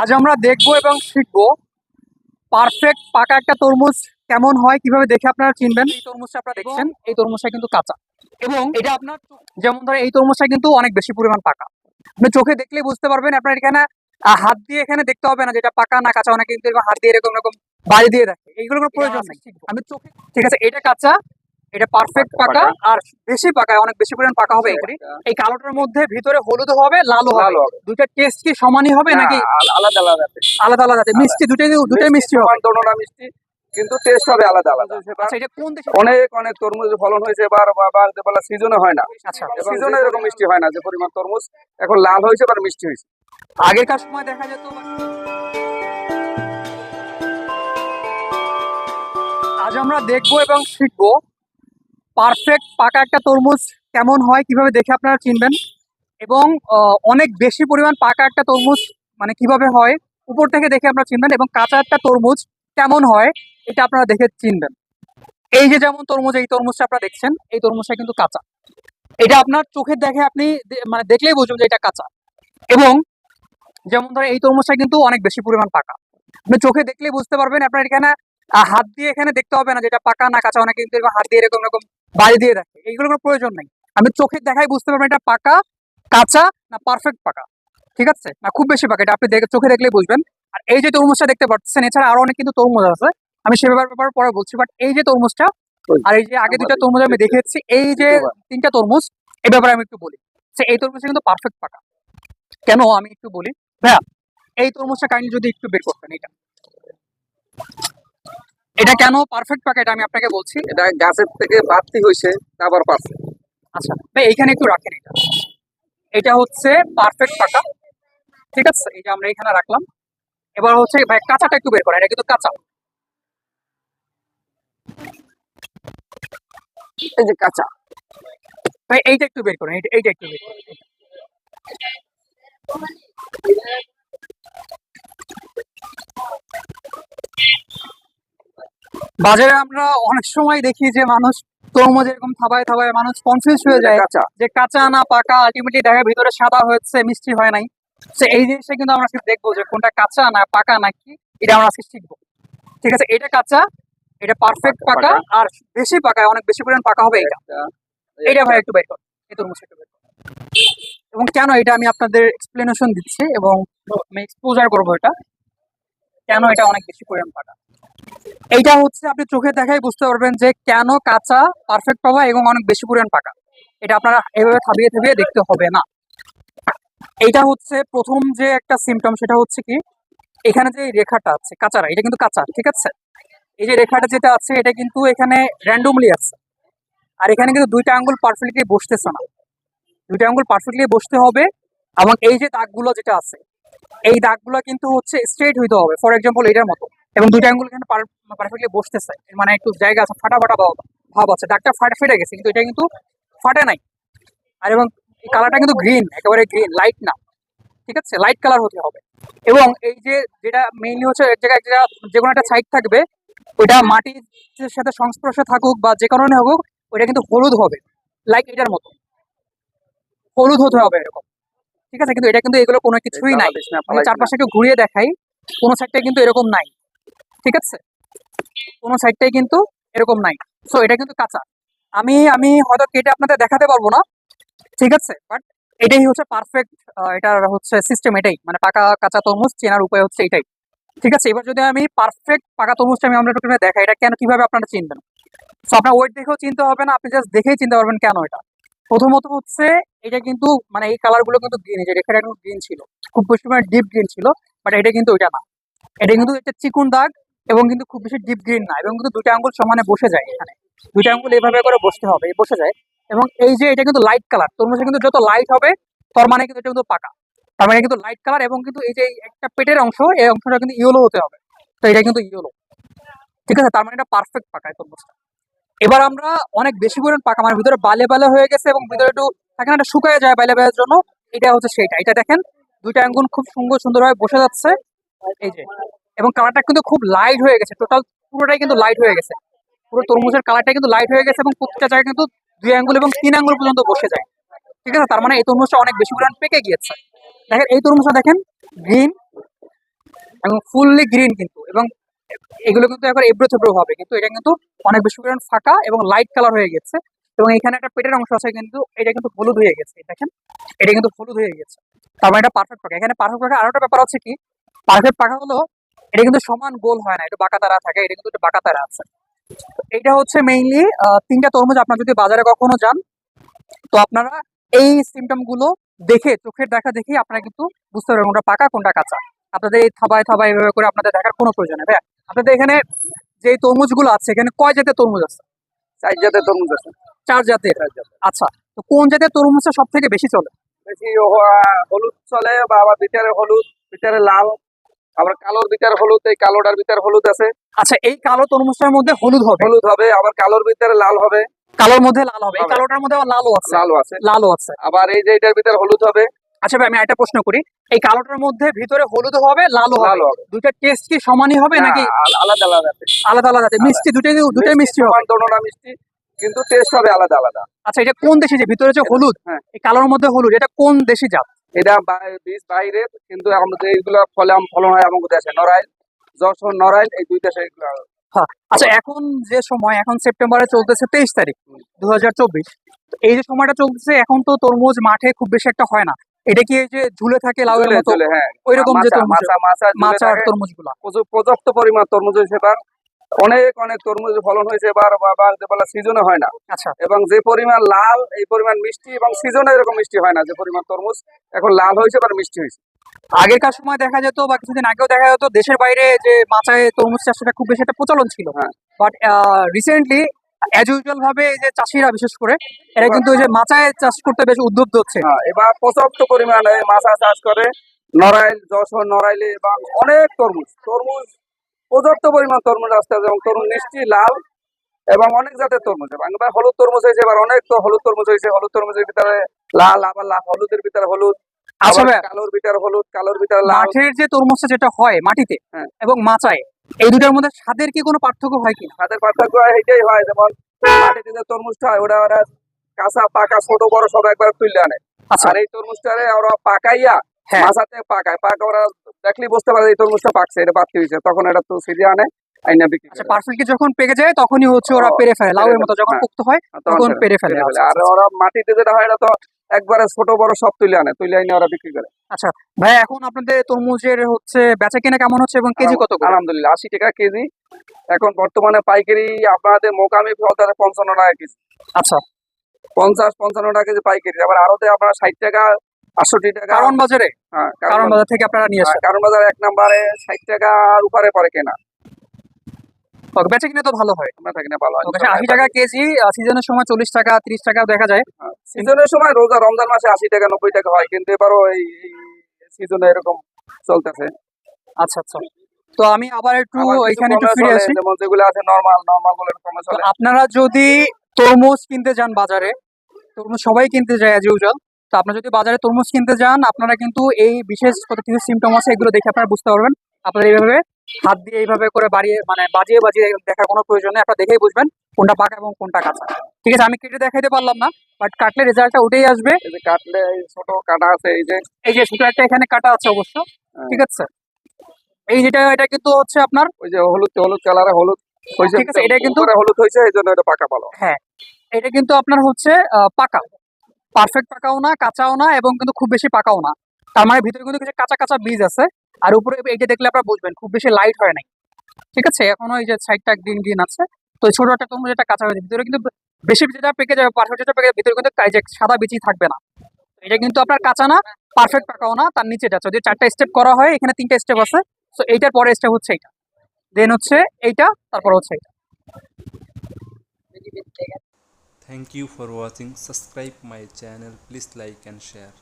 আজ আমরা দেখবো এবং শিখবো পারফেক্ট পাকা একটা তরমুজ কেমন হয়, কিভাবে দেখে আপনারা চিনবেন। এই তরমুজটা আপনারা দেখছেন, এই তরমুজটা কিন্তু কাঁচা এবং এটা আপনার যেমন ধরে এই তরমুজটা কিন্তু অনেক বেশি পরিমাণ পাকা। আপনি চোখে দেখলেই বুঝতে পারবেন। আপনার এখানে হাত দিয়ে এখানে দেখতে হবে না যেটা পাকা না কাঁচা। অনেকে কিন্তু এরকম হাত দিয়ে এরকম এরকম বাড়ি দিয়ে রাখে, এইগুলোর কোনো প্রয়োজন নেই। আমি চোখে ঠিক আছে, এটা কাঁচা, এটা পারফেক্ট পাকা। আর বেশি পাকা, অনেক বেশি পরিমাণ পাকা হবে এগুলি। এই কালোটার মধ্যে ভিতরে হলুদ হবে, লাল হবে। দুইটা টেস্ট কি সমানই হবে নাকি আলাদা আলাদা আলাদা আলাদা? মিষ্টি দুটাই মিষ্টি হবে, দোনোটা মিষ্টি, কিন্তু টেস্ট হবে আলাদা আলাদা। আচ্ছা এটা কোন দেশে? অনেক অনেক তরমুজ ফলন হয়েছে এবার, আবার যে বলা সিজনে হয় না। আচ্ছা এবং সিজনে এরকম মিষ্টি হয় না, যে পরিমাণ তরমুজ এখন লাল হয়েছে এবার মিষ্টি হয়েছে। আগেকার সময় দেখা যেত। আজ আমরা দেখবো এবং শিখবো পারফেক্ট পাকা একটা তরমুজ কেমন হয়, কিভাবে দেখে আপনারা চিনবেন। এবং অনেক বেশি পরিমাণ পাকা একটা তরমুজ মানে কিভাবে হয় উপর থেকে দেখে আপনারা চিনবেন। এবং কাঁচা একটা তরমুজ কেমন হয় এটা আপনারা দেখে চিনবেন। এই যে যেমন তরমুজ, এই তরমুজটা আপনারা দেখছেন, এই তরমুজটা কিন্তু কাঁচা। এটা আপনার চোখের দেখে আপনি মানে দেখলেই বুঝবেন যে এটা কাঁচা। এবং যেমন ধরে এই তরমুজটা কিন্তু অনেক বেশি পরিমাণ পাকা। আপনি চোখে দেখলেই বুঝতে পারবেন। আপনার এখানে হাত দিয়ে এখানে দেখতে হবে না যেটা পাকা না কাঁচা। অনেকে কিন্তু এরকম হাত দিয়ে এরকম এরকম বাড়ি দিয়ে রাখে, এইগুলোর কোনো প্রয়োজন নেই। আমি চোখের দেখাই বুঝতে পারবেন এটা পাকা, কাঁচা না পারফেক্ট পাকা। ঠিক আছে, না খুব বেশি পাকা, এটা আপনি চোখে দেখলেই বুঝবেন। আর এই যে তরমুজটা দেখতে পাচ্ছেন, এছাড়া আরো অনেক কিন্তু তরমুজ আছে, আমি সে ব্যাপারে পরে বলছি। বাট এই যে তরমুজটা আর এই যে আগে দুইটা তরমুজ আমি দেখেছি, এই যে তিনটা তরমুজ, এই ব্যাপারে আমি একটু বলি। এই তরমুজটা কিন্তু পারফেক্ট পাকা। কেন আমি একটু বলি ভাইয়া, এই তরমুজটা কাইন্ডলি যদি একটু বের করতেন। এটা এটা কেন পারফেক্ট পাকা এটা আমি আপনাকে বলছি। এটা গাছের থেকে বাড়তি হয়েছে, আবার পাচ্ছে। আচ্ছা ভাই, এইখানে একটু রাখেন। এটা এটা হচ্ছে পারফেক্ট পাকা। ঠিক আছে, এই যে আমরা এখানে রাখলাম। এবার হচ্ছে ভাই কাঁচাটা একটু বের করেন, এটা কিন্তু কাঁচা। এই যে কাঁচা, ভাই এইটা একটু বের করেন, এইটা একটু বের করেন। বাজারে আমরা অনেক সময় দেখি যে মানুষ তরমুজ এরকম থাবায় থাবায় মানুষ কনফিউজ হয়ে যায় কাঁচা। যে কাঁচা না পাকা। আলটিমেটলি দেখা ভিতরে সাদা হয়েছে, মিষ্টি হয় নাই। এই জিনিসটা কিন্তু আমরা আজকে দেখবো যে কোনটা কাঁচা না পাকা নাকি, এটা আমরা আজকে শিখবো। ঠিক আছে, এটা কাঁচা, এটা পারফেক্ট পাকা। আর বেশি পাকা, অনেক বেশি পরিমাণ পাকা হবে এটা। এইটা ভাই একটু বের কর, এই তরমুজটা একটু বের কর। এবং কেন এটা আমি আপনাদের এক্সপ্লেনেশন দিচ্ছি এবং আমি এক্সপোজার করবো এটা কেন এটা অনেক বেশি পরিমাণ পাকা। এইটা হচ্ছে আপনি চোখে দেখাই বুঝতে পারবেন যে কেন কাঁচা পারফেক্ট পাবা এবং অনেক বেশি পরিমাণ পাকা। এটা আপনারা এভাবে থাবিয়ে থাবিয়ে দেখতে হবে না। এইটা হচ্ছে প্রথম যে একটা সিমটম, সেটা হচ্ছে কি এখানে যে রেখাটা আছে কাঁচারা, এটা কিন্তু কাঁচা। ঠিক আছে, এই যে রেখাটা যেটা আছে এটা কিন্তু এখানে র্যান্ডমলি আছে। আর এখানে কিন্তু দুইটা আঙ্গুল পারফেক্টলি বসতেছে না, দুইটা আঙ্গুল পারফেক্টলি বসতে হবে। এবং এই যে দাগগুলো যেটা আছে, এই দাগগুলো কিন্তু হচ্ছে স্ট্রেট হইতে হবে, ফর এক্সাম্পল এটার মতো। এবং দুইটা আঙ্গুল এখানে পারফেক্টলি বসতেছে, মানে একটু জায়গা আছে, ফাটা ফাটা ভাব আছে, দাগটা ফেটে গেছে কিন্তু এটা কিন্তু ফাটে নাই। আর এবং এই কালারটা কিন্তু গ্রিন, একেবারে গ্রিন, লাইট না। ঠিক আছে, লাইট কালার হতে হবে। এবং এই যে যেটা মেইনলি হচ্ছে এক জায়গায় যে কোনো একটা সাইড থাকবে, ওইটা মাটির সাথে সংস্পর্শে থাকুক বা যে কারণে হোক, ওইটা কিন্তু হলুদ হবে, লাইক এটার মতো হলুদ হতে হবে এরকম। ঠিক আছে, কিন্তু এটা কিন্তু এগুলো কোনো কিছুই নাই। আমি চারপাশে একটু ঘুরিয়ে দেখাই, কোনো সাইডটাই কিন্তু এরকম নাই। ঠিক আছে, কোনো সাইডটাই কিন্তু এরকম নাই। সো এটা কিন্তু কাঁচা। আমি আমি হয়তো কেটে আপনাদের দেখাতে পারবো না। ঠিক আছে, বাট এটাই হচ্ছে পারফেক্ট, এটার হচ্ছে সিস্টেম এটাই, মানে পাকা কাঁচা তরমুজ চেনার উপায় হচ্ছে এটাই। ঠিক আছে, এবার যদি আমি পারফেক্ট পাকা তরমুজটা আমি আমরা একটু দেখাই, এটা কেন কিভাবে আপনারা চিনবেন। তো আপনার ওয়েট দেখেও চিনতে হবে না, আপনি জাস্ট দেখেই চিনতে পারবেন কেন এটা। প্রথমত হচ্ছে এটা কিন্তু মানে এই কালার গুলো কিন্তু গ্রিন, যে রেখাটা কিন্তু গ্রিন ছিল, খুব বেশি মানে ডিপ গ্রিন ছিল। বাট এটা কিন্তু ওইটা না, এটা কিন্তু একটা চিকুন দাগ এবং কিন্তু খুব বেশি ডিপ গ্রিন না। এবং কিন্তু দুইটা আঙ্গুল সমানে বসে যায় এখানে, দুইটা আঙ্গুল এইভাবে করে বসতে হবে, বসে যায়। এবং এই যে এটা কিন্তু লাইট কালার, তরমুজে কিন্তু যত লাইট হবে তার মানে কিন্তু এটা কিন্তু পাকা, তার মানে কিন্তু লাইট কালার। এবং কিন্তু এই যে একটা পেটের অংশ, এই অংশটা কিন্তু ইয়েলো হতে হবে, তো এটা কিন্তু ইয়েলো। ঠিক আছে, তার মানে এটা পারফেক্ট পাকা এই তরমুজটা। এবার আমরা অনেক বেশি পরিমাণ পাকা, মানে ভিতরে বালে বালে হয়ে গেছে এবং ভিতরে একটু থাকে না, একটা শুকায় যায় বালে বালের জন্য, এটা হচ্ছে সেইটা। এটা দেখেন দুইটা আঙ্গুল খুব সুন্দরভাবে বসে যাচ্ছে, এই যে। এবং কালারটা কিন্তু খুব লাইট হয়ে গেছে, টোটাল পুরোটাই কিন্তু লাইট হয়ে গেছে, পুরো তরমুজের কালারটা কিন্তু লাইট হয়ে গেছে। এবং প্রত্যেকটা জায়গায় কিন্তু দুই আঙ্গুল এবং তিন আঙ্গুল পর্যন্ত বসে যায়। ঠিক আছে, তার মানে এই তরমুজটা অনেক বেশি পরিমাণ পেকে গিয়েছে। দেখেন এই তরমুজটা দেখেন, গ্রিন, এবং ফুললি গ্রিন কিন্তু, এবং এগুলো কিন্তু একবার এবড়ো থেবড়ো হবে, কিন্তু এটা কিন্তু অনেক বেশি পরিমাণ ফাঁকা এবং লাইট কালার হয়ে গেছে। এবং এখানে একটা পেটের অংশ আছে, কিন্তু এটা কিন্তু হলুদ হয়ে গেছে, দেখেন এটা কিন্তু হলুদ হয়ে গেছে। তার মানে এটা পারফেক্ট পাকা। এখানে পারফেক্ট পাকা আরো একটা ব্যাপার আছে কি, পারফেক্ট পাকা হলো এটা কিন্তু সমান গোল হয় না, একটু বাঁকা তারা থাকে, এটা কিন্তু একটু বাঁকা তারা আছে। তো এটা হচ্ছে মেইনলি তিনটা তরমুজ। আপনারা যদি বাজারে কখনো যান, তো আপনারা এই সিমটম গুলো দেখে, চোখের দেখা দেখেই আপনারা কিন্তু বুঝতে পারবেন কোনটা পাকা কোনটা কাঁচা। আপনাদের এই থাবায় থাবায় এভাবে করে আপনাদের দেখার কোনো প্রয়োজন নেই। ভাইয়া, আপনাদের এখানে যে তরমুজ গুলো আছে, এখানে কয় জাতের তরমুজ আছে? 4 জাতের তরমুজ আছে। 4 জাতের। আচ্ছা, তো কোন জাতের তরমুজটা সব থেকে বেশি চলে? বেশি হলুদ চলে, বা আবার ভিতরে হলুদ, ভিতরে লাল, আবার কালোর ভিতরে হলুদ, এই কালোটার ভিতরে হলুদ আছে। আচ্ছা, এই কালো তরমুজটার মধ্যে হলুদ হবে, হলুদ হবে, আবার কালোর ভিতরে লাল হবে। কালোর মধ্যে লাল হবে, এই হবে। কালোটার মধ্যে আবার লালও আছে। লালও আছে। লালও আছে। আবার এই যে এটার ভিতরে হলুদ হবে। আচ্ছা ভাই, আমি একটা প্রশ্ন করি, এই কালোটার মধ্যে ভিতরে হলুদ হবে, লালও হবে, লালও হবে। দুইটা টেস্ট কি সমানই হবে না, নাকি আলাদা আলাদা আছে। আলাদা আলাদা আছে? মিষ্টি দুটাই মিষ্টি হবে। সমান, দোনোটা মিষ্টি, কিন্তু টেস্ট হবে আলাদা আলাদা। আচ্ছা, এটা কোন দেশি, যে ভিতরে যে হলুদ, হ্যাঁ। এই কালোর মধ্যে হলুদ, এটা কোন দেশি জাত? এটা বীজ বাইরে, কিন্তু আমাদের এইগুলো ফলন হয় আমাদের দেশে, নড়াইল, যশোর, নড়াইল, এই 2 দেশে এগুলো। হ্যাঁ। আচ্ছা, এখন যে সময়, এখন সেপ্টেম্বরে চলতেছে 23 তারিখ 2024, তো এই যে সময়টা চলতেছে, এখন তো তরমুজ মাঠে খুব বেশি একটা হয় না। এটা কি এই যে ঝুলে থাকে লাউয়ের মতো, হ্যাঁ, ওইরকম যে তরমুজ, মাছা মাচার তরমুজ গুলা? পর্যাপ্ত পরিমাণ তরমুজ হয়েছে এবার, অনেক তরমুজ ফলন হয়েছে এবার, যে বলা সিজনে হয় না। আচ্ছা, এবং যে পরিমাণ লাল, এই পরিমাণ মিষ্টি, এবং সিজনে এরকম মিষ্টি হয় না, যে পরিমাণ তরমুজ এখন লাল হয়েছে এবার মিষ্টি হয়েছে। আগেরকার সময় দেখা যেত, বা কিছুদিন আগেও দেখা যেত, দেশের বাইরে যে মাচায় তরমুজ চাষটা খুব বেশি একটা প্রচলন ছিল। হ্যাঁ। বাট রিসেন্টলি অ্যাজ ইউজুয়াল ভাবে এই যে চাষিরা বিশেষ করে, এরা কিন্তু ওই যে মাচায় চাষ করতে বেশ উদ্বুদ্ধ হচ্ছে। হ্যাঁ, এবার পর্যাপ্ত পরিমাণে মাছা চাষ করে নড়াইল, যশোর, নড়াইলে, এবং অনেক তরমুজ পর্যাপ্ত পরিমাণ তরমুজ আসতে আছে, এবং তরমুজ মিষ্টি, লাল, এবং অনেক জাতের তরমুজ। এবং এবার হলুদ তরমুজ হয়েছে, এবার অনেক তো হলুদ তরমুজ হয়েছে, হলুদ তরমুজের ভিতরে লাল, আবার লাল হলুদের ভিতরে হলুদ, আচ্ছা আবার ভাইয়া, কালোর ভিতরে হলুদ, কালোর ভিতরে লাল। মাঠের যে তরমুজটা যেটা হয় মাটিতে হ্যাঁ। এবং মাচায়, এই দুটার মধ্যে স্বাদের কি কোনো পার্থক্য হয় কি? তাদের পার্থক্য এটাই হয়, যেমন মাটিতে যে তরমুজটা হয় ওরা কাঁচা পাকা ছোট বড় সব একবার তুলে আনে। আচ্ছা, আর এই তরমুজটারে ওরা পাকাইয়া হ্যাঁ, মাছাতে পাকা ওরা দেখলেই বুঝতে পারে এই তরমুজটা পাকছে, এটা পাকতে হয়েছে, তখন এটা তো সিরিয়া আনে, আইনা বিক্রি আচ্ছা, করে। পারফেক্টলি যখন পেকে যায় তখনই হচ্ছে ওরা পেরে ফেলে, লাউয়ের মতো যখন হ্যাঁ, পুক্ত হয় তখন পেরে ফেলে। আচ্ছা, আর ওরা মাটিতে যেটা হয় এটা তো একবারে ছোট বড় সব তুলে আনে ওরা বিক্রি করে। আচ্ছা ভাই, এখন আপনাদের তরমুজের হচ্ছে বেচা কেনা কেমন হচ্ছে এবং কেজি কত করে? আলহামদুলিল্লাহ 80 টাকা কেজি। এখন বর্তমানে পাইকারি আপনাদের মোকামি 55 টাকা কেজি। আচ্ছা, 50-55 টাকা কেজি পাইকারি, আবার আরতে আপনারা 60 টাকা, 68 টাকা। কারণ বাজারে, হ্যাঁ, কারণ বাজার থেকে আপনারা নিয়ে আসেন? কারণ বাজার 1 নম্বরে 60 টাকার উপরে পরে কেনা। বেচা কিনা তো ভালো হয়, আমরা থাকি না ভালো হয়। 80 টাকা কেজি, সিজনের সময় 40 টাকা 30 টাকা দেখা যায়। সিজনের সময় রমজান মাসে 80 টাকা 90 টাকা হয়, কিন্তু এবারও এই সিজনে এরকম চলতেছে। আচ্ছা আচ্ছা, তো আমি আবার একটু আবার কিছু এখানে একটু কমে ফিরে চলে, আসি। যেমন যেগুলো আছে নরমাল গুলো কমে তো চলে। আপনারা যদি তরমুজ কিনতে যান বাজারে, তরমুজ সবাই কিনতে যায় অ্যাজ ইউজুয়াল, তো আপনারা যদি বাজারে তরমুজ কিনতে যান, আপনারা কিন্তু এই বিশেষ কত কিছু সিমটম আছে, এগুলো দেখে আপনারা বুঝতে পারবেন। আপনারা এইভাবে হাত দিয়ে এইভাবে করে বাজিয়ে বাজিয়ে দেখার কোনো প্রয়োজন নেই, আপনারা দেখেই বুঝবেন কোনটা পাকা এবং কোনটা কাঁচা। ঠিক আছে, আমি কেটে দেখাইতে পারলাম না, বাট কাটলে রেজাল্টটা উঠেই আসবে। এই যে কাটলে এই ছোট কাটা আছে, এই যে ছোট একটা এখানে কাটা আছে অবশ্য, ঠিক আছে। এই যেটা, এটা কিন্তু হচ্ছে আপনার ওই যে হলুদ কালারে হলুদ হয়েছে, ঠিক আছে, এটা কিন্তু হলুদ হয়েছে, এই জন্য এটা পাকা ভালো। হ্যাঁ, এটা কিন্তু আপনার হচ্ছে পাকা, পারফেক্ট পাকাও না, কাঁচাও না, এবং কিন্তু খুব বেশি পাকাও না। তার মানে ভিতরে কিন্তু কিছু কাঁচা কাঁচা বীজ আছে, আর উপরে এইটা দেখলে আপনারা বুঝবেন খুব বেশি লাইট হয় নাই। ঠিক আছে, এখনো এই যে সাইডটা গ্রিন গ্রিন আছে। তো এই ছোট একটা তরমুজ যেটা কাঁচা হয়েছে, ভিতরে কিন্তু বেশি যেটা পেকে যাবে, পারফেক্ট যেটা পেকে যাবে, ভিতরে কিন্তু এই যে সাদা বিচি থাকবে না। এটা কিন্তু আপনার কাঁচা না, পারফেক্ট পাকাও না, তার নিচেটা যদি 4টা স্টেপ করা হয়, এখানে 3টা স্টেপ আছে। তো এইটার পরে স্টেপ হচ্ছে এইটা, দেন হচ্ছে এইটা, তারপর হচ্ছে এইটা। Thank you for watching. Subscribe my channel. Please like and share.